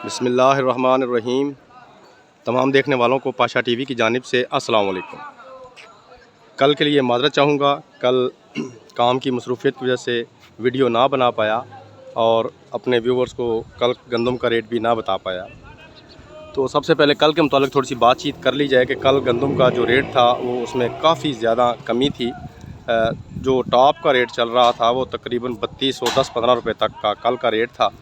बिस्मिल्लाहिर्रहमानिर्रहीम। तमाम देखने वालों को पाशा टीवी की जानिब से अस्सलाम वालेकुम। कल के लिए माज़रत चाहूँगा, कल काम की मसरूफ़ियत की वजह से वीडियो ना बना पाया और अपने व्यूवर्स को कल गंदम का रेट भी ना बता पाया। तो सबसे पहले कल के मुतालिक थोड़ी सी बातचीत कर ली जाए कि कल गंदम का जो रेट था वो उसमें काफ़ी ज़्यादा कमी थी। जो टॉप का रेट चल रहा था वो तकरीबन 3210-15 रुपये तक का कल का रेट था।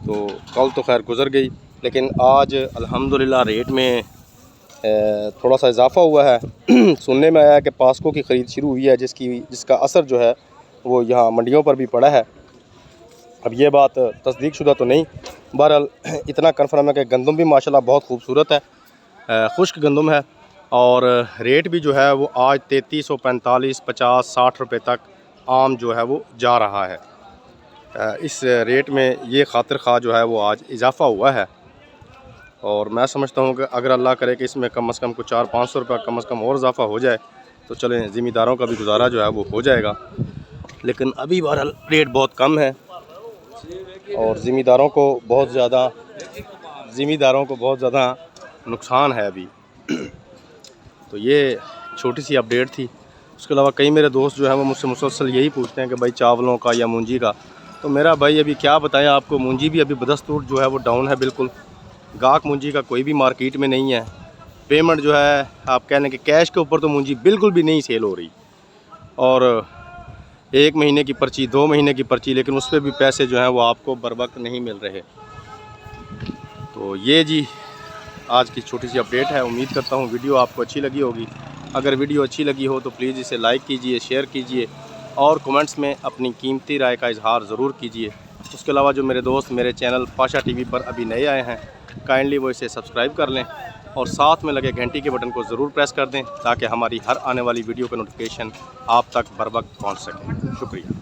तो कल तो खैर गुज़र गई, लेकिन आज अल्हम्दुलिल्लाह रेट में थोड़ा सा इजाफ़ा हुआ है। सुनने में आया है कि पास्को की ख़रीद शुरू हुई है जिसका असर जो है वो यहाँ मंडियों पर भी पड़ा है। अब ये बात तस्दीक शुदा तो नहीं, बहरहाल इतना कन्फर्म है कि गंदम भी माशाल्लाह बहुत खूबसूरत है, खुश्क गंदम है और रेट भी जो है वो आज 3345, 50, 60 रुपये तक आम जो है वो जा रहा है। इस रेट में ये खातिर खा जो है वो आज इजाफ़ा हुआ है और मैं समझता हूँ कि अगर अल्लाह करे कि इसमें कम से कम कुछ 400-500 रुपये कम से कम और इजाफ़ा हो जाए तो चलें, ज़िम्मेदारों का भी गुजारा जो है वो हो जाएगा। लेकिन अभी बहरहाल रेट बहुत कम है और ज़िम्मेदारों को बहुत ज़्यादा नुकसान है अभी। तो ये छोटी सी अपडेट थी। उसके अलावा कई मेरे दोस्त जो हैं वो मुझसे मुसलसल यही पूछते हैं कि भाई चावलों का या मूंजी का। तो मेरा भाई अभी क्या बताएं आपको, मूंजी भी अभी बदस्तूर जो है वो डाउन है बिल्कुल। गाहक मूंजी का कोई भी मार्केट में नहीं है। पेमेंट जो है आप कह लें कि कैश के ऊपर तो मूंजी बिल्कुल भी नहीं सेल हो रही और 1 महीने की पर्ची, 2 महीने की पर्ची, लेकिन उस पर भी पैसे जो हैं वो आपको बर वक्त नहीं मिल रहे। तो ये जी आज की छोटी सी अपडेट है। उम्मीद करता हूँ वीडियो आपको अच्छी लगी होगी। अगर वीडियो अच्छी लगी हो तो प्लीज़ इसे लाइक कीजिए, शेयर कीजिए और कमेंट्स में अपनी कीमती राय का इजहार ज़रूर कीजिए। उसके अलावा जो मेरे दोस्त मेरे चैनल पाशा टीवी पर अभी नए आए हैं, काइंडली वो इसे सब्सक्राइब कर लें और साथ में लगे घंटी के बटन को ज़रूर प्रेस कर दें ताकि हमारी हर आने वाली वीडियो का नोटिफिकेशन आप तक बर वक्त पहुँच सके। शुक्रिया।